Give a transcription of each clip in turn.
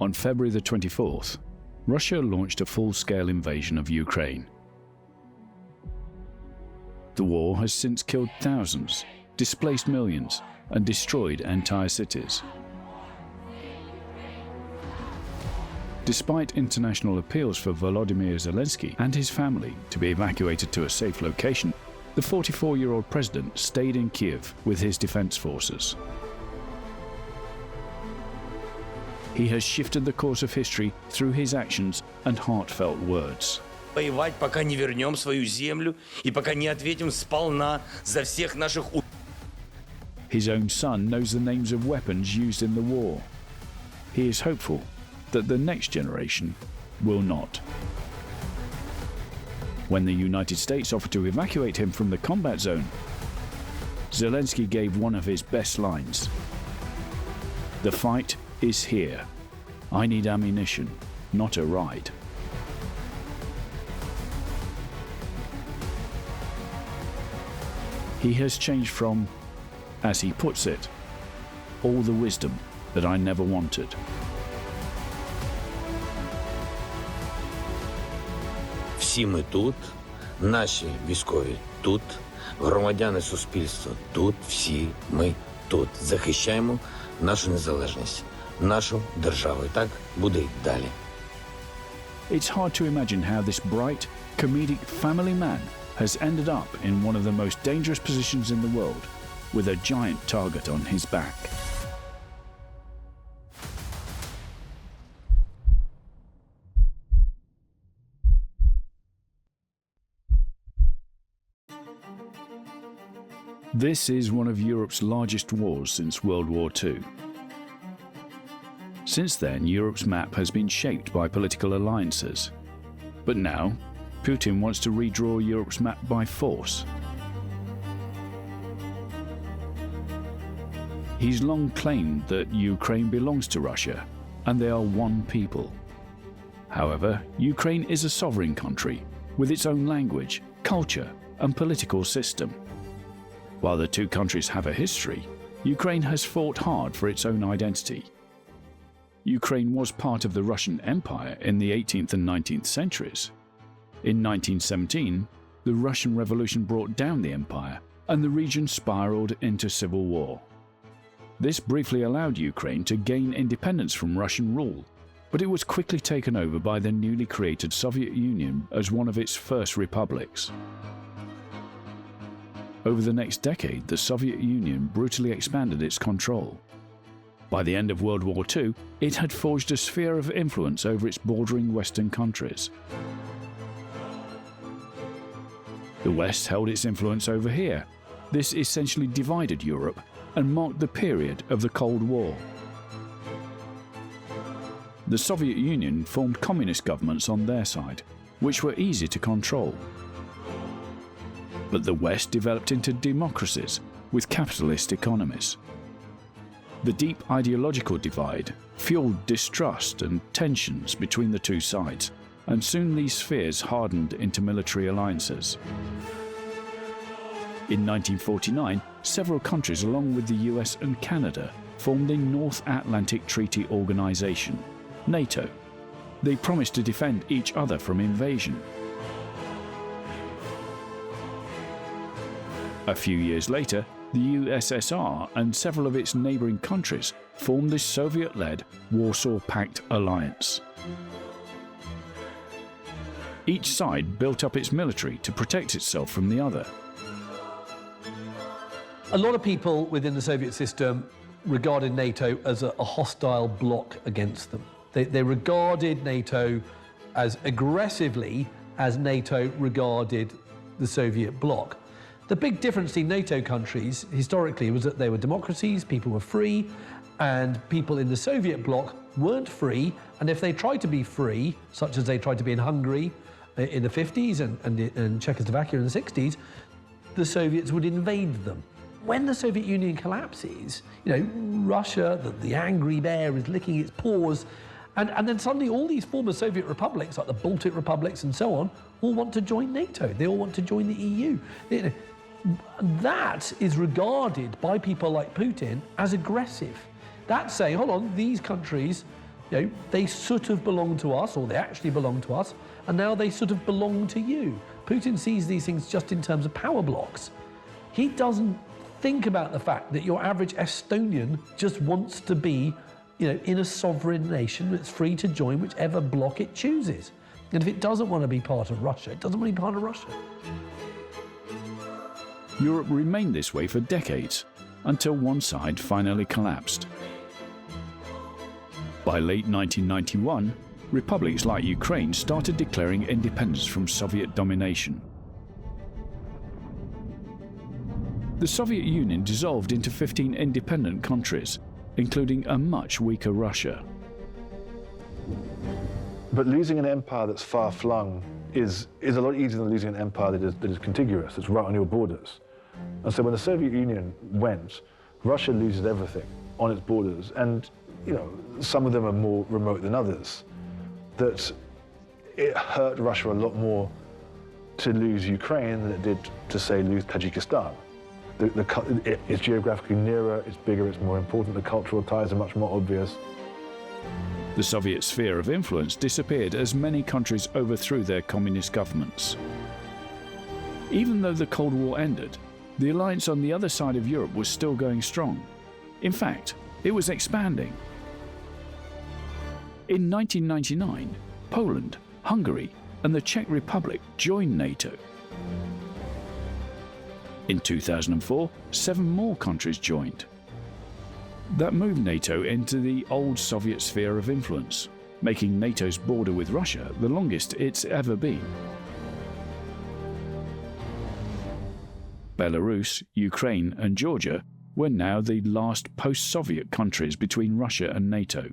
On February the 24th, Russia launched a full-scale invasion of Ukraine. The war has since killed thousands, displaced millions, and destroyed entire cities. Despite international appeals for Volodymyr Zelensky and his family to be evacuated to a safe location, the 44-year-old president stayed in Kyiv with his defense forces. He has shifted the course of history through his actions and heartfelt words. Воевать, пока не вернем свою землю и пока не ответим сполна за всех наших. His own son knows the names of weapons used in the war. He is hopeful that the next generation will not. When the United States offered to evacuate him from the combat zone, Zelensky gave one of his best lines. "The fight is here. I need ammunition, not a ride." He has changed from, as he puts it, all the wisdom that I never wanted. Всі ми тут, наші військові тут, громадяни суспільства тут, всі ми тут. Захищаємо нашу незалежність, нашу державу. І так буде й далі. It's hard to imagine how this bright, comedic family man has ended up in one of the most dangerous positions in the world, with a giant target on his back. This is one of Europe's largest wars since World War II. Since then, Europe's map has been shaped by political alliances. But now, Putin wants to redraw Europe's map by force. He's long claimed that Ukraine belongs to Russia, and they are one people. However, Ukraine is a sovereign country, with its own language, culture, and political system. While the two countries have a history, Ukraine has fought hard for its own identity. Ukraine was part of the Russian Empire in the 18th and 19th centuries. In 1917, the Russian Revolution brought down the empire, and the region spiraled into civil war. This briefly allowed Ukraine to gain independence from Russian rule, but it was quickly taken over by the newly created Soviet Union as one of its first republics. Over the next decade, the Soviet Union brutally expanded its control. By the end of World War II, it had forged a sphere of influence over its bordering Western countries. The West held its influence over here. This essentially divided Europe and marked the period of the Cold War. The Soviet Union formed communist governments on their side, which were easy to control. But the West developed into democracies with capitalist economies. The deep ideological divide fueled distrust and tensions between the two sides, and soon these spheres hardened into military alliances. In 1949, several countries along with the US and Canada formed the North Atlantic Treaty Organization, NATO. They promised to defend each other from invasion. A few years later, the USSR and several of its neighboring countries formed the Soviet-led Warsaw Pact alliance. Each side built up its military to protect itself from the other. A lot of people within the Soviet system regarded NATO as a hostile bloc against them. They regarded NATO as aggressively as NATO regarded the Soviet bloc. The big difference in NATO countries historically was that they were democracies, people were free, and people in the Soviet bloc weren't free, and if they tried to be free, such as they tried to be in Hungary in the 50s and in Czechoslovakia in the 60s, the Soviets would invade them. When the Soviet Union collapses, Russia, the angry bear, is licking its paws, and then suddenly all these former Soviet republics, like the Baltic republics and so on, all want to join NATO. They all want to join the EU. That is regarded by people like Putin as aggressive. That's saying, hold on, these countries You know, they sort of belong to us, or they actually belong to us, and now they sort of belong to you. Putin sees these things just in terms of power blocks. He doesn't think about the fact that your average Estonian just wants to be, you know, in a sovereign nation that's free to join whichever bloc it chooses. And if it doesn't want to be part of Russia, it doesn't want to be part of Russia. Europe remained this way for decades, until one side finally collapsed. By late 1991, republics like Ukraine started declaring independence from Soviet domination. The Soviet Union dissolved into 15 independent countries, including a much weaker Russia. But losing an empire that's far-flung is a lot easier than losing an empire that is contiguous, that's right on your borders. And so when the Soviet Union went, Russia loses everything on its borders, and you know, some of them are more remote than others, that it hurt Russia a lot more to lose Ukraine than it did to, say, lose Tajikistan. It's geographically nearer, it's bigger, it's more important, the cultural ties are much more obvious. The Soviet sphere of influence disappeared as many countries overthrew their communist governments. Even though the Cold War ended, the alliance on the other side of Europe was still going strong. In fact, it was expanding. In 1999, Poland, Hungary, and the Czech Republic joined NATO. In 2004, 7 more countries joined. That moved NATO into the old Soviet sphere of influence, making NATO's border with Russia the longest it's ever been. Belarus, Ukraine, and Georgia were now the last post-Soviet countries between Russia and NATO.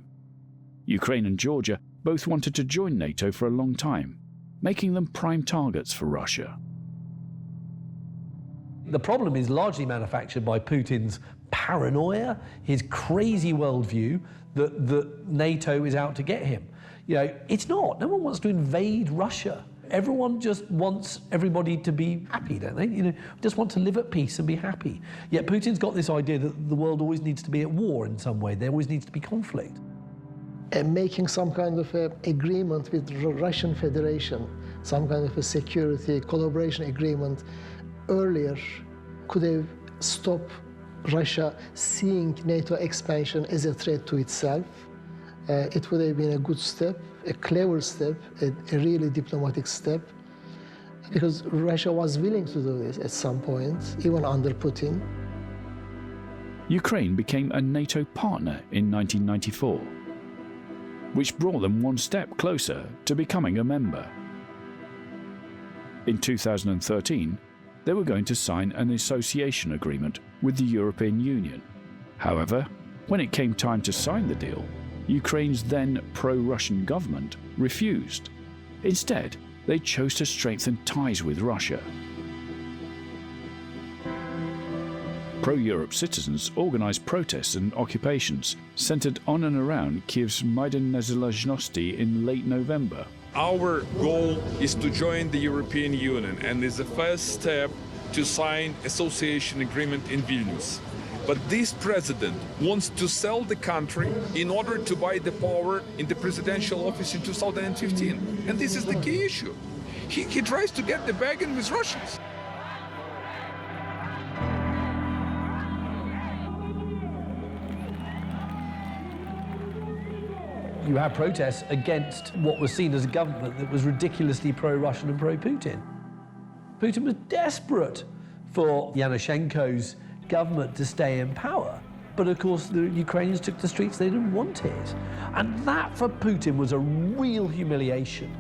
Ukraine and Georgia both wanted to join NATO for a long time, making them prime targets for Russia. The problem is largely manufactured by Putin's paranoia, his crazy worldview that NATO is out to get him. You know, it's not. No one wants to invade Russia. Everyone just wants everybody to be happy, don't they? You know, just want to live at peace and be happy. Yet Putin's got this idea that the world always needs to be at war in some way. There always needs to be conflict. Making some kind of agreement with the Russian Federation, some kind of a security collaboration agreement earlier could have stopped Russia seeing NATO expansion as a threat to itself. It would have been a good step, a clever step, a really diplomatic step, because Russia was willing to do this at some point, even under Putin. Ukraine became a NATO partner in 1994, which brought them one step closer to becoming a member. In 2013, they were going to sign an association agreement with the European Union. However, when it came time to sign the deal, Ukraine's then pro-Russian government refused. Instead, they chose to strengthen ties with Russia. Pro-Europe citizens organized protests and occupations centered on and around Kyiv's Maidan Nezalezhnosti in late November. Our goal is to join the European Union and is the first step to sign association agreement in Vilnius. But this president wants to sell the country in order to buy the power in the presidential office in 2015. And this is the key issue. He tries to get the bargain with Russians. You have protests against what was seen as a government that was ridiculously pro-Russian and pro-Putin. Putin was desperate for Yanukovych government to stay in power. But of course, the Ukrainians took the streets, they didn't want it. And that, for Putin, was a real humiliation.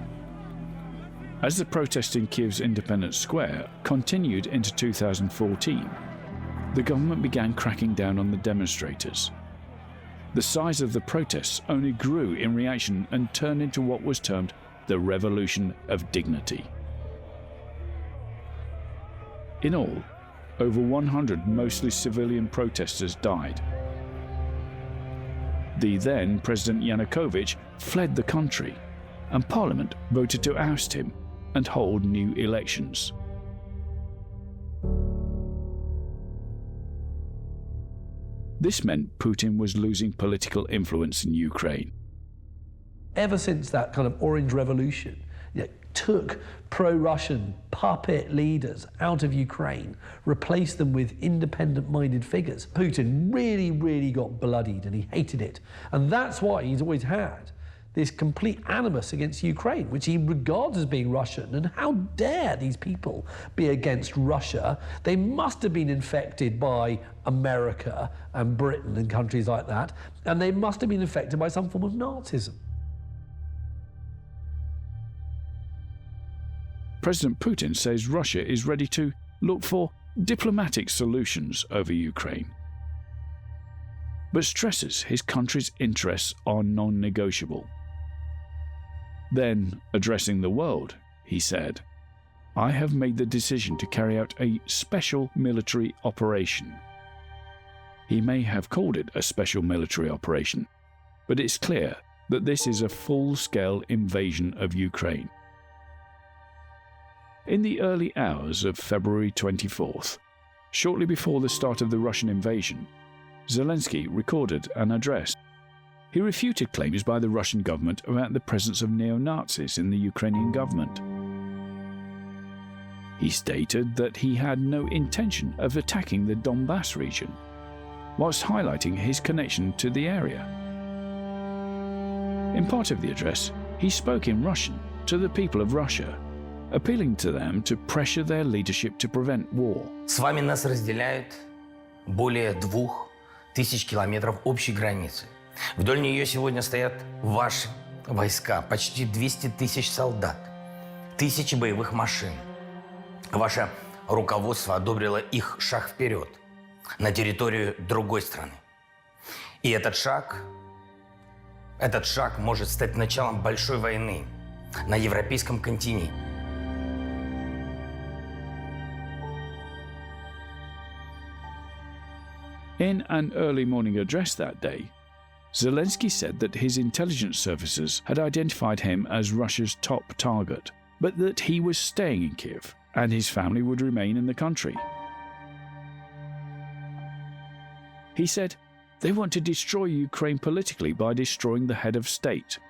As the protest in Kyiv's Independence Square continued into 2014, the government began cracking down on the demonstrators. The size of the protests only grew in reaction and turned into what was termed the Revolution of Dignity. In all, over 100 mostly civilian protesters died. The then President Yanukovych fled the country, and Parliament voted to oust him and hold new elections. This meant Putin was losing political influence in Ukraine. ever since that kind of Orange Revolution, took pro-Russian puppet leaders out of Ukraine, replaced them with independent-minded figures. Putin really, really got bloodied and he hated it. And that's why he's always had this complete animus against Ukraine, which he regards as being Russian. And how dare these people be against Russia? They must have been infected by America and Britain and countries like that, and they must have been infected by some form of Nazism. President Putin says Russia is ready to look for diplomatic solutions over Ukraine, but stresses his country's interests are non-negotiable. Then, addressing the world, he said, "I have made the decision to carry out a special military operation." He may have called it a special military operation, but it's clear that this is a full-scale invasion of Ukraine. In the early hours of February 24th, shortly before the start of the Russian invasion, Zelensky recorded an address. He refuted claims by the Russian government about the presence of neo-Nazis in the Ukrainian government. He stated that he had no intention of attacking the Donbass region, whilst highlighting his connection to the area. In part of the address, he spoke in Russian to the people of Russia, appealing to them to pressure their leadership to prevent war. С вами нас разделяет более 2000 километров общей границы. Вдоль нее сегодня стоят ваши войска, почти 200 тысяч солдат, тысячи боевых машин. Ваше руководство одобрило их шаг вперед на территорию другой страны. И этот шаг может стать началом большой войны на европейском континенте. In an early morning address that day, Zelensky said that his intelligence services had identified him as Russia's top target, but that he was staying in Kyiv and his family would remain in the country. He said, "They want to destroy Ukraine politically by destroying the head of state."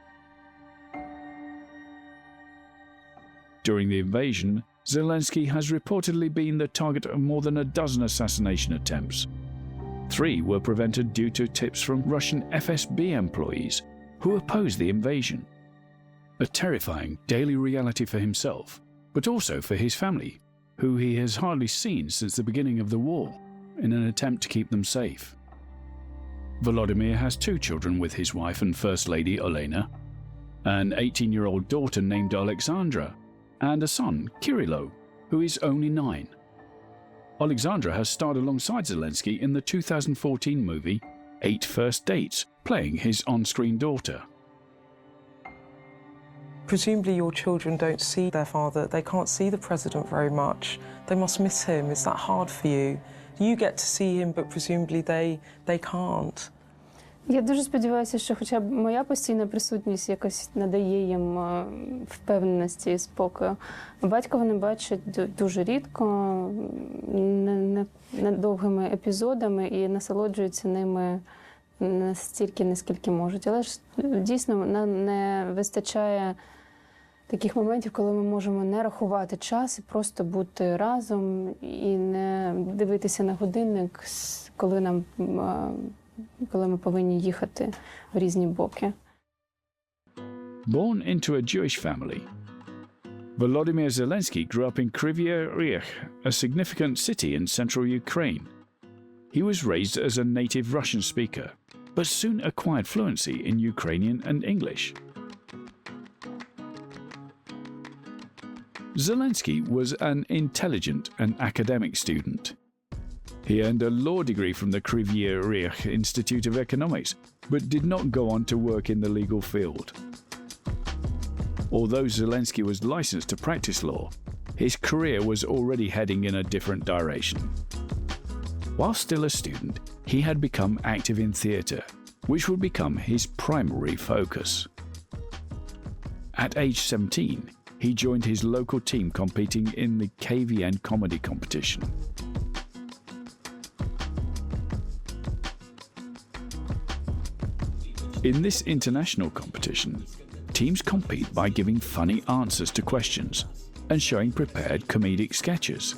During the invasion, Zelensky has reportedly been the target of more than a dozen assassination attempts. 3 were prevented due to tips from Russian FSB employees who opposed the invasion. A terrifying daily reality for himself, but also for his family, who he has hardly seen since the beginning of the war, in an attempt to keep them safe. Volodymyr has 2 children with his wife and First Lady Olena, an 18-year-old daughter named Alexandra, and a son, Kirilo, who is only 9. Alexandra has starred alongside Zelensky in the 2014 movie 8 First Dates, playing his on-screen daughter. Presumably your children don't see their father, they can't see the president very much. They must miss him. Is that hard for you? You get to see him, but presumably they can't. Я дуже сподіваюся, що хоча б моя постійна присутність якось надає їм впевненості і спокою. Батька вони бачать дуже рідко, недовгими епізодами і насолоджуються ними настільки, наскільки можуть. Але ж дійсно не вистачає таких моментів, коли ми можемо не рахувати час і просто бути разом і не дивитися на годинник, коли ми повинні їхати в різні боки. Born into a Jewish family, Volodymyr Zelensky grew up in Kyiv, a significant city in central Ukraine. He was raised as a native Russian speaker, but soon acquired fluency in Ukrainian and English. Zelensky was an intelligent and academic student. He earned a law degree from the Kyiv Institute of Economics, but did not go on to work in the legal field. Although Zelensky was licensed to practice law, his career was already heading in a different direction. While still a student, he had become active in theatre, which would become his primary focus. At age 17, he joined his local team competing in the KVN comedy competition. In this international competition, teams compete by giving funny answers to questions and showing prepared comedic sketches.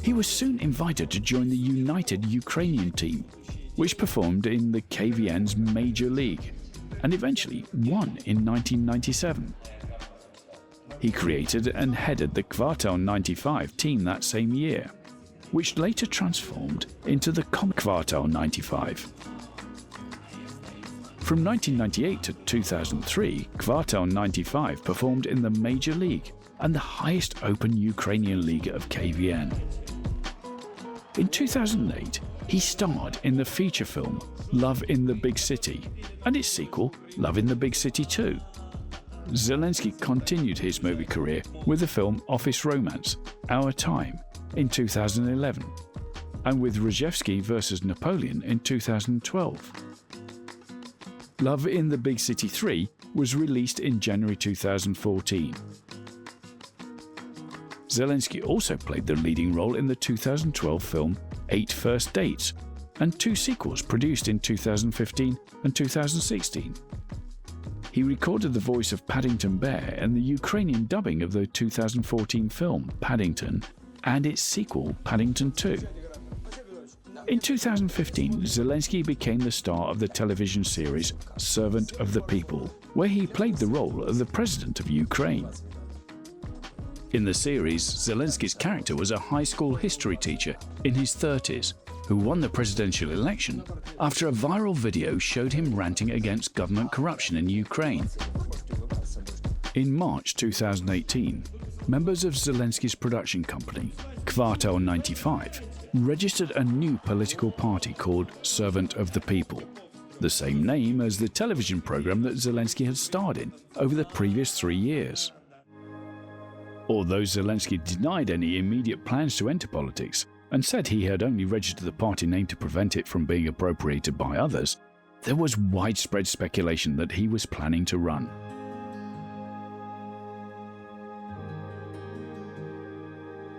He was soon invited to join the United Ukrainian team, which performed in the KVN's Major League and eventually won in 1997. He created and headed the Kvartal 95 team that same year, which later transformed into the Kvartal 95. From 1998 to 2003, Kvartal 95 performed in the Major League and the highest open Ukrainian league of KVN. In 2008, he starred in the feature film Love in the Big City and its sequel, Love in the Big City 2. Zelensky continued his movie career with the film Office Romance, Our Time, in 2011, and with Rejevsky vs. Napoleon in 2012. Love in the Big City 3 was released in January 2014. Zelensky also played the leading role in the 2012 film 8 First Dates and 2 sequels produced in 2015 and 2016. He recorded the voice of Paddington Bear and the Ukrainian dubbing of the 2014 film Paddington and its sequel Paddington 2. In 2015, Zelensky became the star of the television series Servant of the People, where he played the role of the President of Ukraine. In the series, Zelensky's character was a high school history teacher in his 30s who won the presidential election after a viral video showed him ranting against government corruption in Ukraine. In March 2018, members of Zelensky's production company, Kvartal 95, registered a new political party called Servant of the People, the same name as the television program that Zelensky had starred in over the previous 3 years. Although Zelensky denied any immediate plans to enter politics and said he had only registered the party name to prevent it from being appropriated by others, there was widespread speculation that he was planning to run.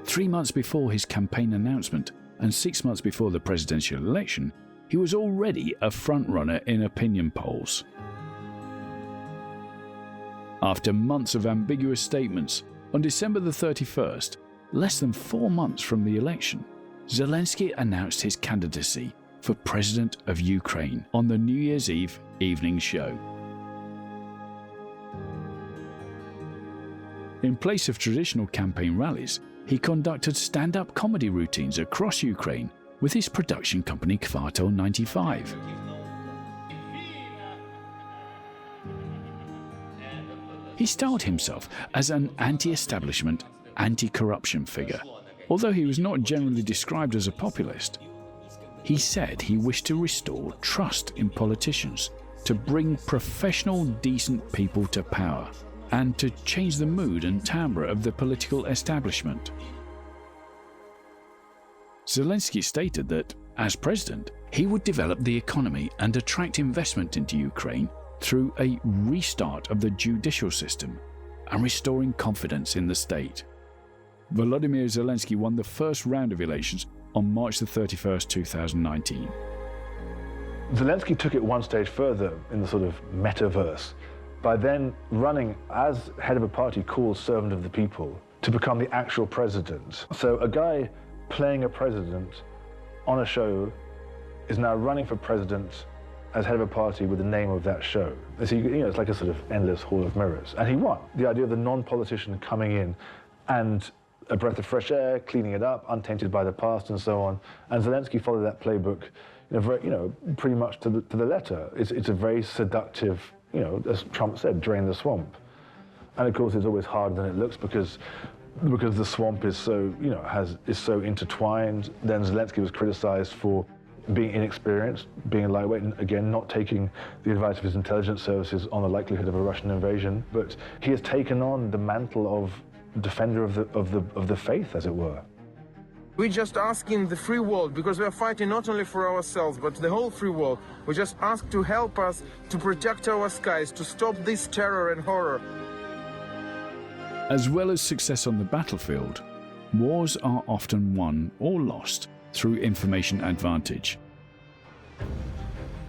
Three months before his campaign announcement and 6 months before the presidential election, he was already a frontrunner in opinion polls. After months of ambiguous statements, on December the 31st, less than 4 months from the election, Zelensky announced his candidacy for President of Ukraine on the New Year's Eve evening show. In place of traditional campaign rallies, he conducted stand-up comedy routines across Ukraine with his production company Kvartal 95. He styled himself as an anti-establishment, anti-corruption figure, although he was not generally described as a populist. He said he wished to restore trust in politicians, to bring professional, decent people to power, and to change the mood and timbre of the political establishment. Zelensky stated that, as president, he would develop the economy and attract investment into Ukraine through a restart of the judicial system and restoring confidence in the state. Volodymyr Zelensky won the first round of elections on March 31, 2019. Zelensky took it one stage further in the sort of metaverse by then running as head of a party called Servant of the People to become the actual president. So a guy playing a president on a show is now running for president as head of a party with the name of that show. So it's like a sort of endless hall of mirrors. And he won. The idea of the non-politician coming in and a breath of fresh air, cleaning it up, untainted by the past and so on. And Zelensky followed that playbook, pretty much to the letter. It's a very seductive, as Trump said, drain the swamp. And of course, it's always harder than it looks because the swamp is so, is so intertwined. Then Zelensky was criticized for being inexperienced, being lightweight, and again, not taking the advice of his intelligence services on the likelihood of a Russian invasion. But he has taken on the mantle of defender of the faith, as it were. We're just asking the free world, because we are fighting not only for ourselves, but the whole free world. We just ask to help us to protect our skies, to stop this terror and horror. As well as success on the battlefield, wars are often won or lost through information advantage.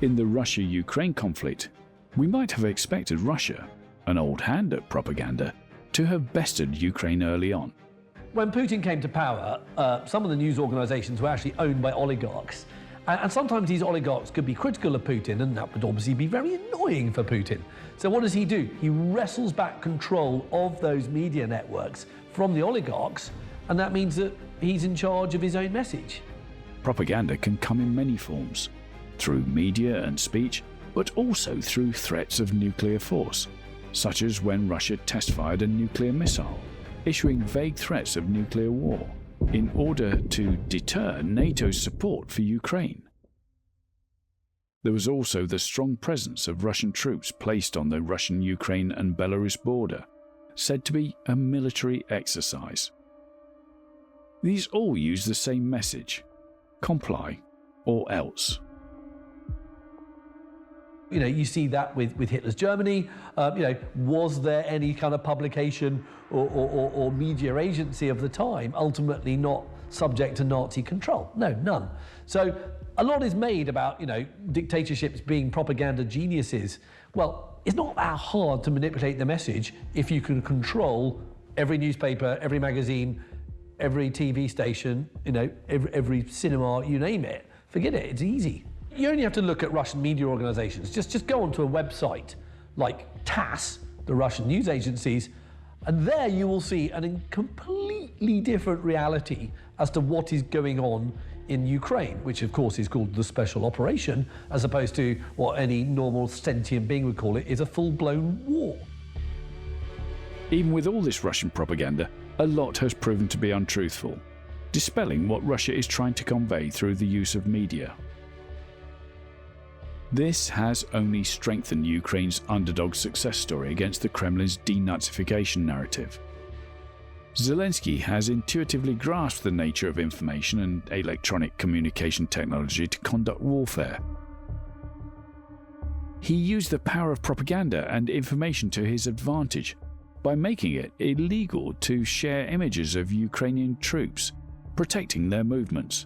In the Russia-Ukraine conflict, We might have expected Russia, an old hand at propaganda, to have bested Ukraine early on. When Putin came to power, some of the news organisations were actually owned by oligarchs. And sometimes these oligarchs could be critical of Putin, and that would obviously be very annoying for Putin. So what does he do? He wrestles back control of those media networks from the oligarchs, and that means that he's in charge of his own message. Propaganda can come in many forms, through media and speech, but also through threats of nuclear force, such as when Russia test-fired a nuclear missile, issuing vague threats of nuclear war in order to deter NATO's support for Ukraine. There was also the strong presence of Russian troops placed on the Russian-Ukraine and Belarus border, said to be a military exercise. These all use the same message: comply or else. You see that with Hitler's Germany. Was there any kind of publication or media agency of the time ultimately not subject to Nazi control? No, none. So a lot is made about, dictatorships being propaganda geniuses. Well, it's not that hard to manipulate the message if you can control every newspaper, every magazine, every TV station, every cinema, you name it. Forget it, it's easy. You only have to look at Russian media organizations. Just go onto a website like TASS, the Russian news agencies, and there you will see a completely different reality as to what is going on in Ukraine, which of course is called the special operation, as opposed to what any normal sentient being would call it, is a full-blown war. Even with all this Russian propaganda, a lot has proven to be untruthful, dispelling what Russia is trying to convey through the use of media. This has only strengthened Ukraine's underdog success story against the Kremlin's denazification narrative. Zelensky has intuitively grasped the nature of information and electronic communication technology to conduct warfare. He used the power of propaganda and information to his advantage by making it illegal to share images of Ukrainian troops protecting their movements.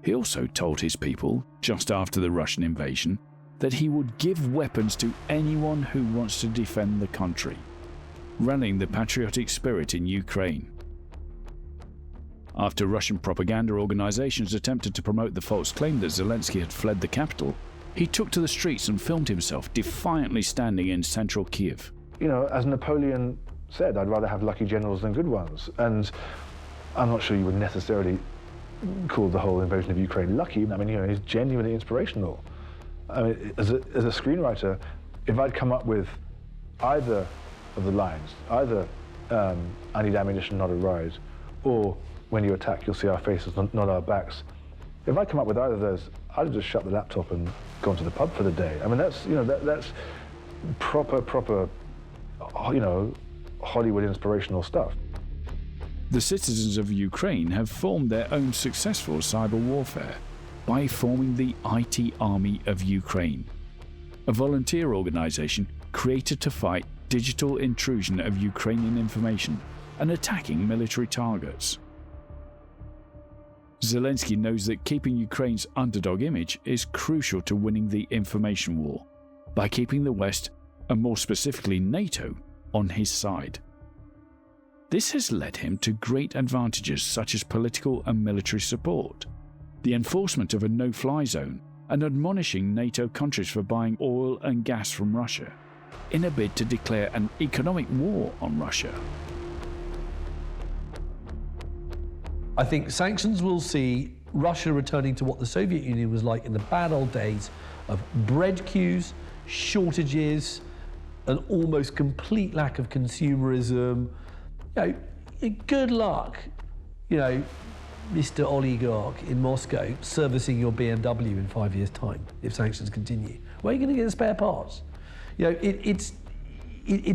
He also told his people, just after the Russian invasion, that he would give weapons to anyone who wants to defend the country, rallying the patriotic spirit in Ukraine. After Russian propaganda organizations attempted to promote the false claim that Zelensky had fled the capital, he took to the streets and filmed himself defiantly standing in central Kyiv. As Napoleon said, I'd rather have lucky generals than good ones. And I'm not sure you would necessarily call the whole invasion of Ukraine lucky. He's genuinely inspirational. As a screenwriter, if I'd come up with either of the lines, either I need ammunition, not a ride, or when you attack, you'll see our faces, not our backs. If I'd come up with either of those, I'd have just shut the laptop and gone to the pub for the day. That's proper, Hollywood inspirational stuff. The citizens of Ukraine have formed their own successful cyber warfare by forming the IT Army of Ukraine, a volunteer organization created to fight digital intrusion of Ukrainian information and attacking military targets. Zelensky knows that keeping Ukraine's underdog image is crucial to winning the information war by keeping the West, and more specifically NATO, on his side. This has led him to great advantages such as political and military support, the enforcement of a no-fly zone, and admonishing NATO countries for buying oil and gas from Russia, in a bid to declare an economic war on Russia. I think sanctions will see Russia returning to what the Soviet Union was like in the bad old days of bread queues, shortages, an almost complete lack of consumerism. Good luck, Mr. Oligarch in Moscow servicing your BMW in 5 years' time if sanctions continue. Where are you going to get the spare parts? It's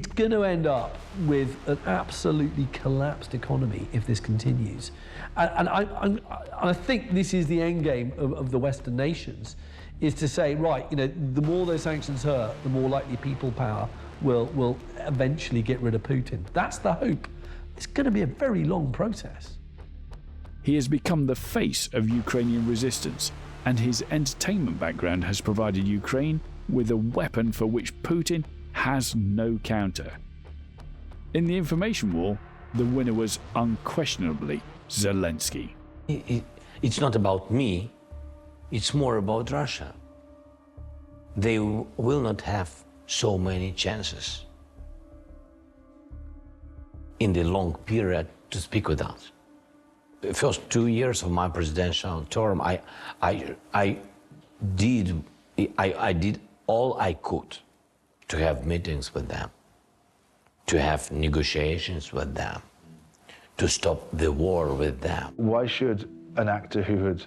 going to end up with an absolutely collapsed economy if this continues. And I think this is the end game of the Western nations, is to say, right, the more those sanctions hurt, the more likely people power will eventually get rid of Putin. That's the hope. It's going to be a very long process. He has become the face of Ukrainian resistance, and his entertainment background has provided Ukraine with a weapon for which Putin has no counter. In the information war, the winner was unquestionably Zelensky. It's not about me, it's more about Russia. They will not have so many chances in the long period to speak with us. The first 2 years of my presidential term, I did all I could to have meetings with them, to have negotiations with them, to stop the war with them. Why should an actor who had,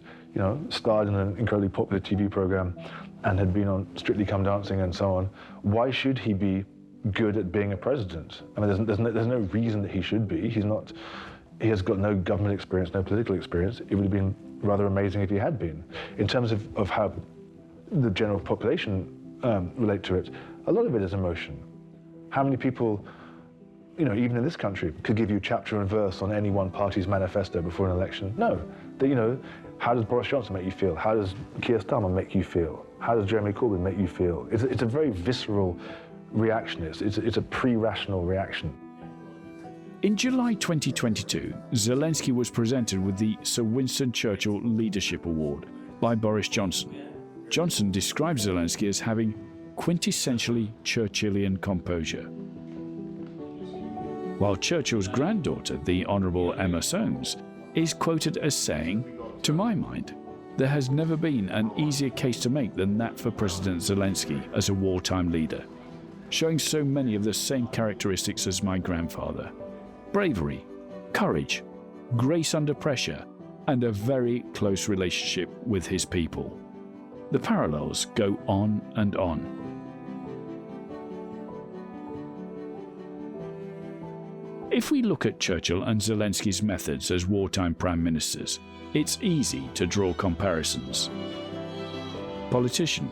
starred in an incredibly popular TV program and had been on Strictly Come Dancing and so on, why should he be good at being a president? I mean, there's no reason that he should be. He has got no government experience, no political experience. It would have been rather amazing if he had been. In terms of how the general population relate to it, a lot of it is emotion. How many people, even in this country, could give you chapter and verse on any one party's manifesto before an election? No. How does Boris Johnson make you feel? How does Keir Starmer make you feel? How does Jeremy Corbyn make you feel? It's a very visceral reaction. It's a pre-rational reaction. In July 2022, Zelensky was presented with the Sir Winston Churchill Leadership Award by Boris Johnson. Johnson describes Zelensky as having quintessentially Churchillian composure. While Churchill's granddaughter, the Honourable Emma Soames, is quoted as saying, "To my mind, there has never been an easier case to make than that for President Zelensky as a wartime leader, showing so many of the same characteristics as my grandfather. Bravery, courage, grace under pressure, and a very close relationship with his people." The parallels go on and on. If we look at Churchill and Zelensky's methods as wartime prime ministers, it's easy to draw comparisons. Politician,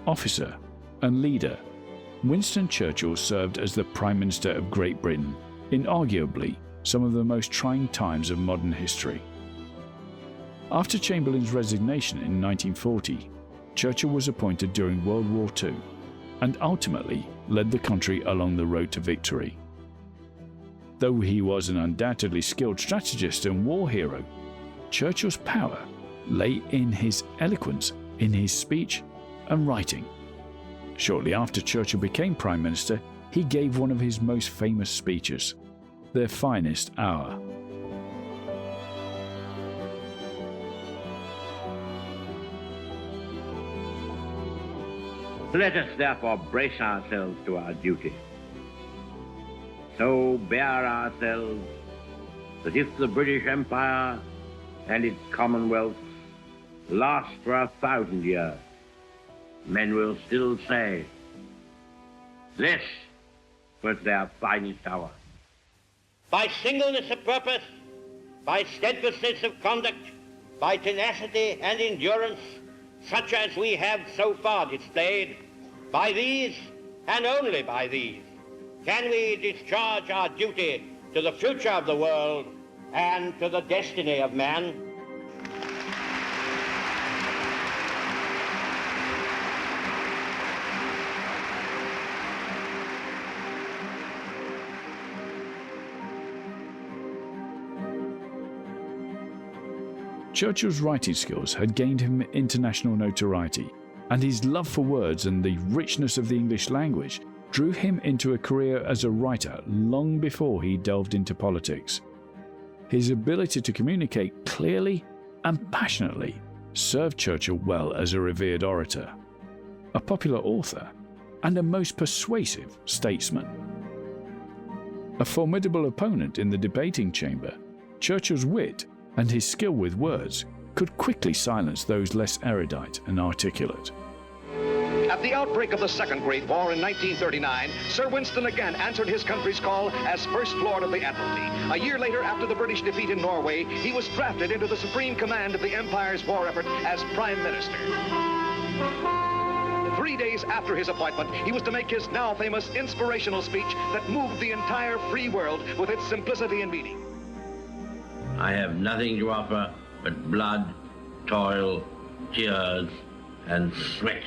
officer, and leader, Winston Churchill served as the Prime Minister of Great Britain in arguably some of the most trying times of modern history. After Chamberlain's resignation in 1940, Churchill was appointed during World War II and ultimately led the country along the road to victory. Though he was an undoubtedly skilled strategist and war hero, Churchill's power lay in his eloquence, in his speech and writing. Shortly after Churchill became Prime Minister, he gave one of his most famous speeches, Their Finest Hour. Let us therefore brace ourselves to our duty. So bear ourselves that if the British Empire and its commonwealths last for 1,000 years, men will still say, this was their finest hour. By singleness of purpose, by steadfastness of conduct, by tenacity and endurance, such as we have so far displayed, by these and only by these, can we discharge our duty to the future of the world and to the destiny of man. Churchill's writing skills had gained him international notoriety, and his love for words and the richness of the English language drew him into a career as a writer long before he delved into politics. His ability to communicate clearly and passionately served Churchill well as a revered orator, a popular author, and a most persuasive statesman. A formidable opponent in the debating chamber, Churchill's wit and his skill with words could quickly silence those less erudite and articulate. At the outbreak of the Second Great War in 1939, Sir Winston again answered his country's call as First Lord of the Admiralty. A year later, after the British defeat in Norway, he was drafted into the supreme command of the Empire's war effort as Prime Minister. 3 days after his appointment, he was to make his now famous inspirational speech that moved the entire free world with its simplicity and meaning. I have nothing to offer but blood, toil, tears, and sweat.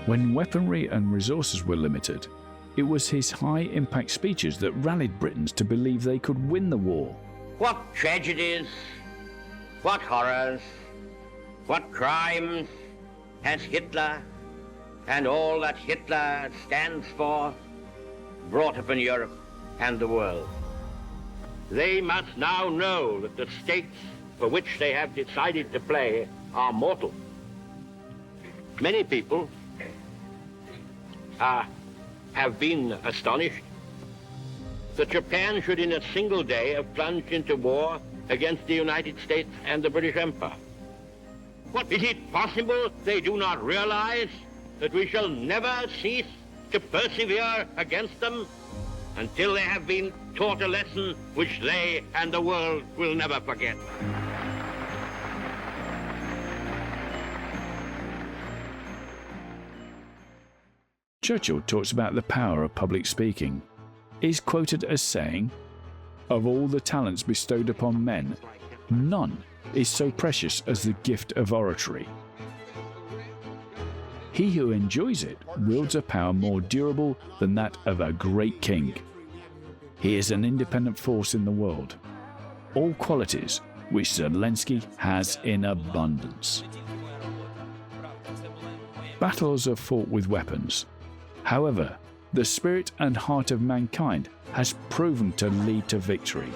When weaponry and resources were limited, it was his high-impact speeches that rallied Britons to believe they could win the war. What tragedies, what horrors, what crimes has Hitler and all that Hitler stands for brought upon Europe and the world. They must now know that the stakes for which they have decided to play are mortal. Many people have been astonished that Japan should in a single day have plunged into war against the United States and the British Empire. What, is it possible they do not realize that we shall never cease to persevere against them until they have been taught a lesson which they and the world will never forget? Churchill talks about the power of public speaking. He's quoted as saying, "Of all the talents bestowed upon men, none is so precious as the gift of oratory. He who enjoys it wields a power more durable than that of a great king. He is an independent force in the world, all qualities which Zelensky has in abundance." Battles are fought with weapons. However, the spirit and heart of mankind has proven to lead to victory.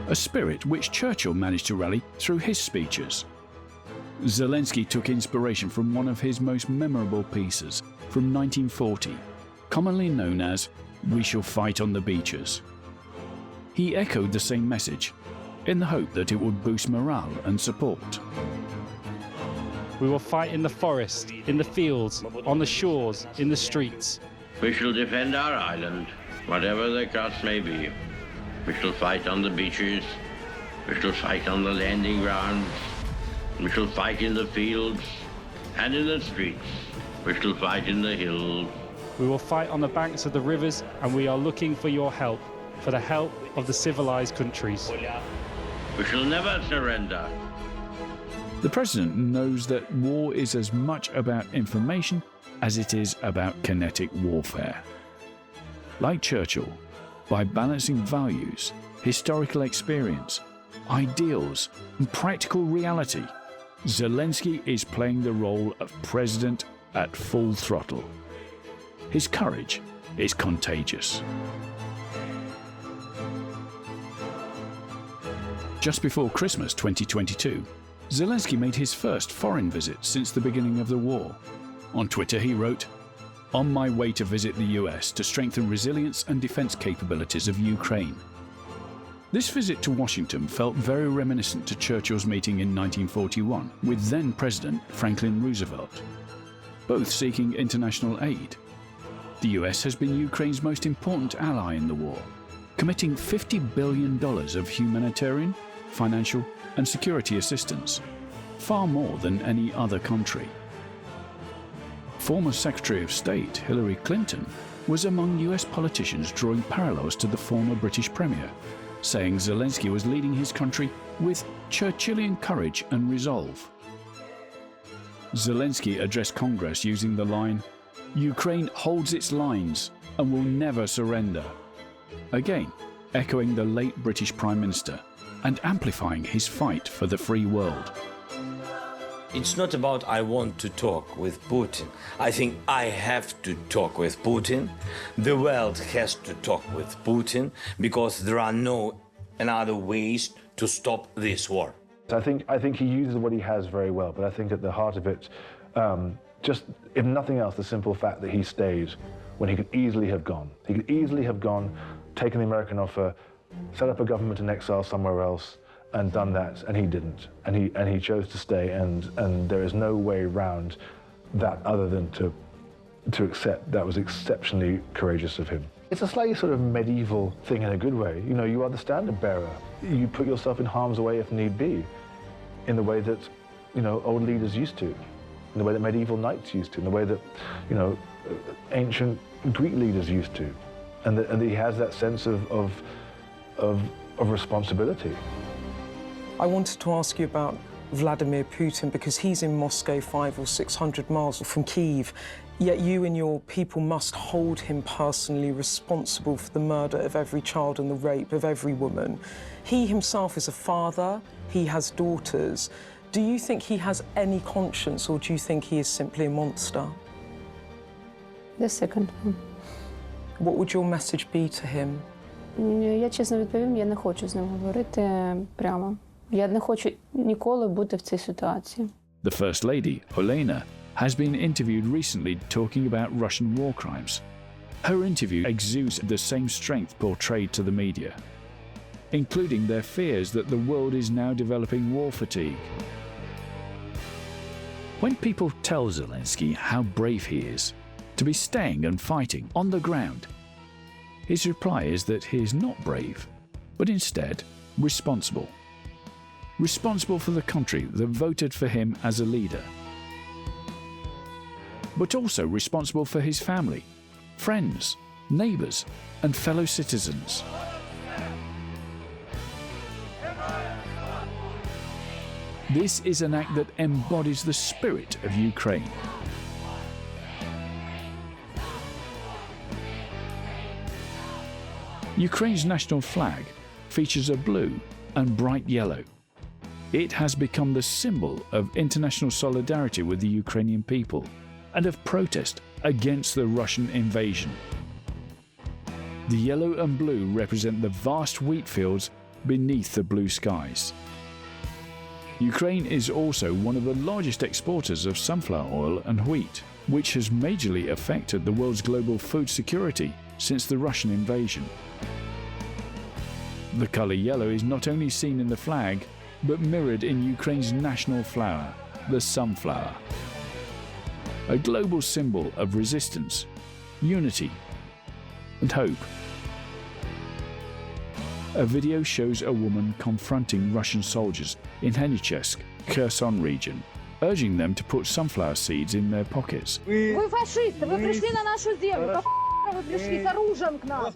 A spirit which Churchill managed to rally through his speeches. Zelensky took inspiration from one of his most memorable pieces from 1940, commonly known as "We Shall Fight on the Beaches." He echoed the same message, in the hope that it would boost morale and support. We will fight in the forest, in the fields, on the shores, in the streets. We shall defend our island, whatever the cost may be. We shall fight on the beaches. We shall fight on the landing grounds. We shall fight in the fields and in the streets. We shall fight in the hills. We will fight on the banks of the rivers, and we are looking for your help, for the help of the civilized countries. We shall never surrender. The President knows that war is as much about information as it is about kinetic warfare. Like Churchill, by balancing values, historical experience, ideals, and practical reality, Zelensky is playing the role of president at full throttle. His courage is contagious. Just before Christmas 2022, Zelensky made his first foreign visit since the beginning of the war. On Twitter he wrote, "On my way to visit the US to strengthen resilience and defense capabilities of Ukraine." This visit to Washington felt very reminiscent to Churchill's meeting in 1941 with then-President Franklin Roosevelt, both seeking international aid. The US has been Ukraine's most important ally in the war, committing $50 billion of humanitarian, financial and security assistance, far more than any other country. Former Secretary of State Hillary Clinton was among US politicians drawing parallels to the former British Premier, saying Zelensky was leading his country with Churchillian courage and resolve. Zelensky addressed Congress using the line, "Ukraine holds its lines and will never surrender," again echoing the late British Prime Minister and amplifying his fight for the free world. It's not about I want to talk with Putin. I think I have to talk with Putin. The world has to talk with Putin because there are no other ways to stop this war. I think he uses what he has very well, but I think at the heart of it, just, if nothing else, the simple fact that he stayed when he could easily have gone. He could easily have gone, taken the American offer, set up a government in exile somewhere else, and done that, and he didn't. And he chose to stay, and there is no way around that other than to accept that was exceptionally courageous of him. It's a slightly sort of medieval thing in a good way. You know, you are the standard bearer. You put yourself in harm's way if need be, in the way that, you know, old leaders used to, in the way that medieval knights used to, in the way that, you know, ancient Greek leaders used to, and that he has that sense of responsibility. I wanted to ask you about Vladimir Putin because he's in Moscow 500 or 600 miles from Kyiv, yet you and your people must hold him personally responsible for the murder of every child and the rape of every woman. He himself is a father, he has daughters. Do you think he has any conscience, or do you think he is simply a monster? The second one. What would your message be to him? Я чесно відповім, я не хочу з ним говорити прямо. Я не хочу ніколи бути в цій ситуації. The First Lady, Olena, has been interviewed recently talking about Russian war crimes. Her interview exudes the same strength portrayed to the media, including their fears that the world is now developing war fatigue. When people tell Zelensky how brave he is to be staying and fighting on the ground, his reply is that he is not brave, but instead responsible. Responsible for the country that voted for him as a leader, but also responsible for his family, friends, neighbours, and fellow citizens. This is an act that embodies the spirit of Ukraine. Ukraine's national flag features a blue and bright yellow. It has become the symbol of international solidarity with the Ukrainian people and of protest against the Russian invasion. The yellow and blue represent the vast wheat fields beneath the blue skies. Ukraine is also one of the largest exporters of sunflower oil and wheat, which has majorly affected the world's global food security since the Russian invasion. The colour yellow is not only seen in the flag, but mirrored in Ukraine's national flower, the sunflower. A global symbol of resistance, unity, and hope. A video shows a woman confronting Russian soldiers in Henichesk, Kherson region, urging them to put sunflower seeds in their pockets. Вы фашисты, вы пришли на нашу землю, вы пришли с оружием к нам.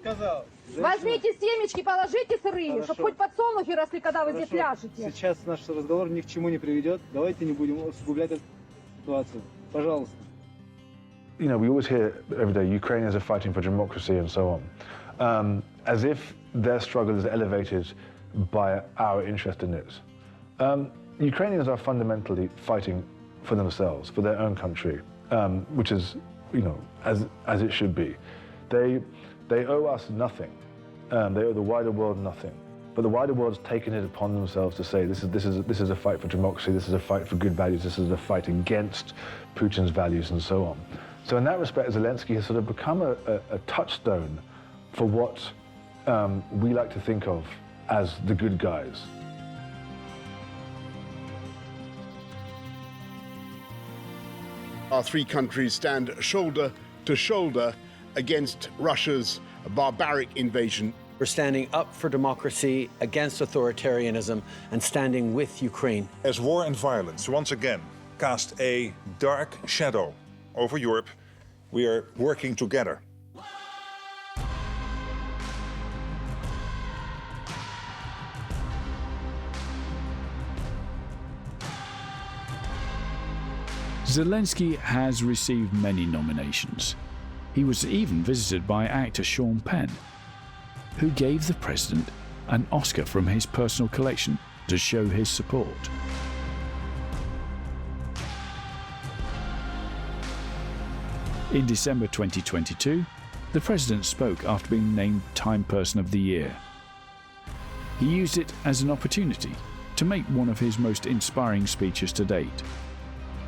Возьмите семечки, положите сырые, чтобы хоть подсолнухи росли, когда вы здесь ляжете. Сейчас наш разговор ни к чему не приведет. Давайте не будем усугублять эту ситуацию. Пожалуйста. You know, we always hear every day Ukrainians are fighting for democracy and so on, as if their struggle is elevated by our interest in it. Ukrainians are fundamentally fighting for themselves, for their own country, which is, you know, as it should be. They owe us nothing. They owe the wider world nothing. But the wider world's taken it upon themselves to say this is a fight for democracy, this is a fight for good values, this is a fight against Putin's values and so on. So in that respect, Zelensky has sort of become a touchstone for what we like to think of as the good guys. Our three countries stand shoulder to shoulder against Russia's barbaric invasion. We're standing up for democracy, against authoritarianism, and standing with Ukraine. As war and violence once again cast a dark shadow over Europe, we are working together. Zelensky has received many nominations. He was even visited by actor Sean Penn, who gave the president an Oscar from his personal collection to show his support. In December 2022, the president spoke after being named Time Person of the Year. He used it as an opportunity to make one of his most inspiring speeches to date.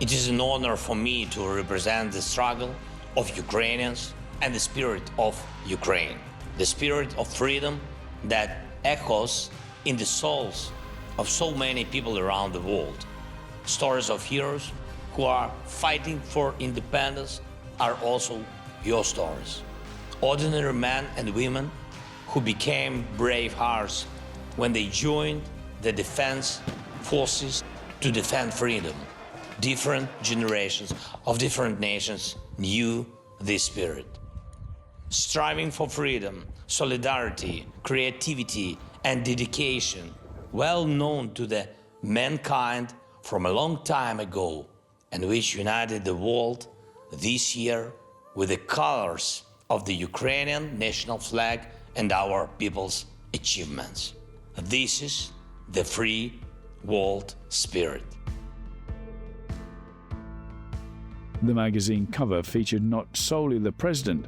It is an honor for me to represent the struggle of Ukrainians and the spirit of Ukraine, the spirit of freedom that echoes in the souls of so many people around the world. Stories of heroes who are fighting for independence are also your stories. Ordinary men and women who became brave hearts when they joined the defense forces to defend freedom. Different generations of different nations knew this spirit. Striving for freedom, solidarity, creativity, and dedication, well known to the mankind from a long time ago and which united the world this year with the colors of the Ukrainian national flag and our people's achievements. This is the free world spirit. The magazine cover featured not solely the president,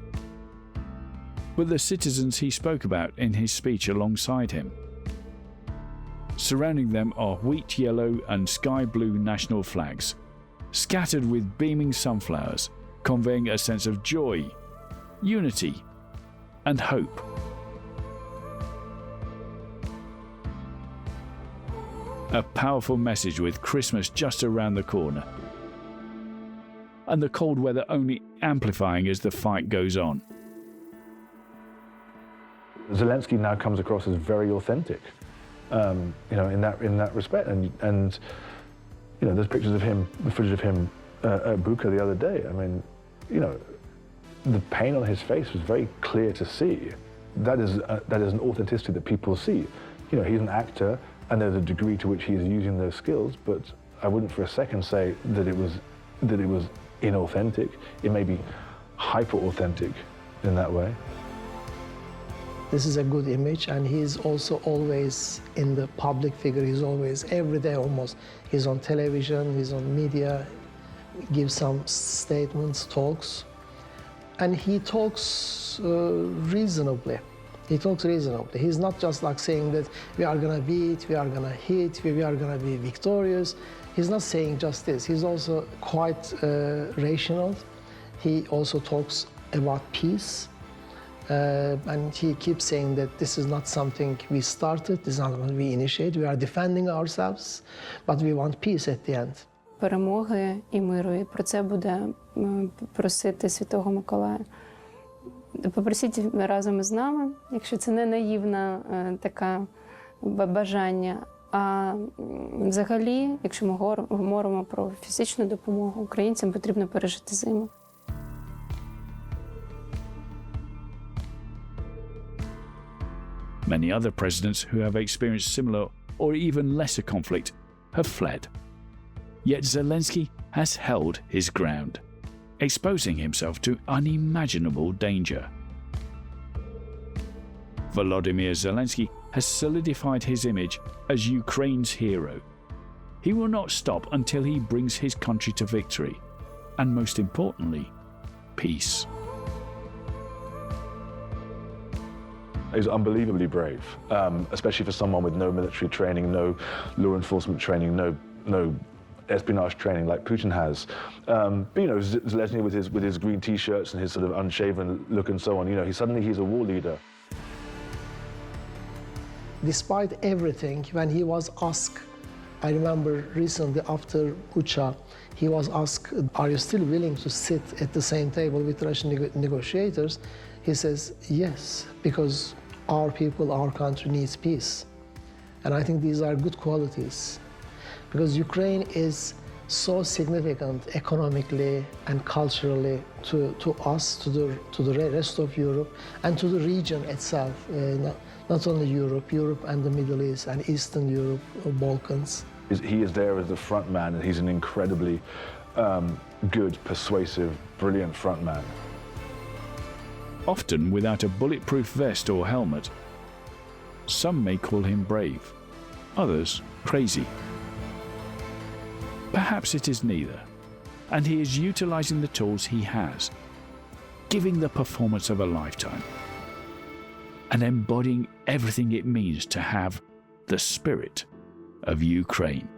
but the citizens he spoke about in his speech alongside him. Surrounding them are wheat yellow and sky blue national flags, scattered with beaming sunflowers, conveying a sense of joy, unity, and hope. A powerful message with Christmas just around the corner, and the cold weather only amplifying as the fight goes on. Zelensky now comes across as very authentic, in that respect, and there's pictures of him, the footage of him at Bucha the other day. I mean, the pain on his face was very clear to see. That is an authenticity that people see. He's an actor, and there's a degree to which he's using those skills, but I wouldn't for a second say that it was inauthentic. It may be hyper-authentic in that way. This is a good image, and he's also always in the public figure. He's always, every day almost, he's on television, he's on media, gives some statements, talks, and he talks reasonably. He talks reasonably. He's not just like saying that we are gonna beat, we are gonna hit, we are gonna be victorious. He's not saying just this. He's also quite rational. He also talks about peace. And he keeps saying that this is not something we started, this is not what we initiated, we are defending ourselves, but we want peace at the end. Перемоги і миру, і про це буде просити Святого Миколая. Попросіть разом із нами, якщо це не наївне таке бажання, а взагалі, якщо ми говоримо про фізичну допомогу, українцям потрібно пережити зиму. Many other presidents who have experienced similar or even lesser conflict have fled. Yet Zelensky has held his ground, exposing himself to unimaginable danger. Volodymyr Zelensky has solidified his image as Ukraine's hero. He will not stop until he brings his country to victory, and most importantly, peace. He's unbelievably brave, especially for someone with no military training, no law enforcement training, no espionage training like Putin has. But Zelensky with his green T-shirts and his sort of unshaven look and so on, he's a war leader. Despite everything, when he was asked, I remember recently after Bucha, he was asked, are you still willing to sit at the same table with Russian negotiators? He says, yes, because our people, our country needs peace. And I think these are good qualities, because Ukraine is so significant economically and culturally to us, to the rest of Europe, and to the region itself, not only Europe and the Middle East and Eastern Europe, Balkans. He is there as the front man, and he's an incredibly good, persuasive, brilliant front man. Often without a bulletproof vest or helmet. Some may call him brave, others crazy. Perhaps it is neither, and he is utilizing the tools he has, giving the performance of a lifetime, and embodying everything it means to have the spirit of Ukraine.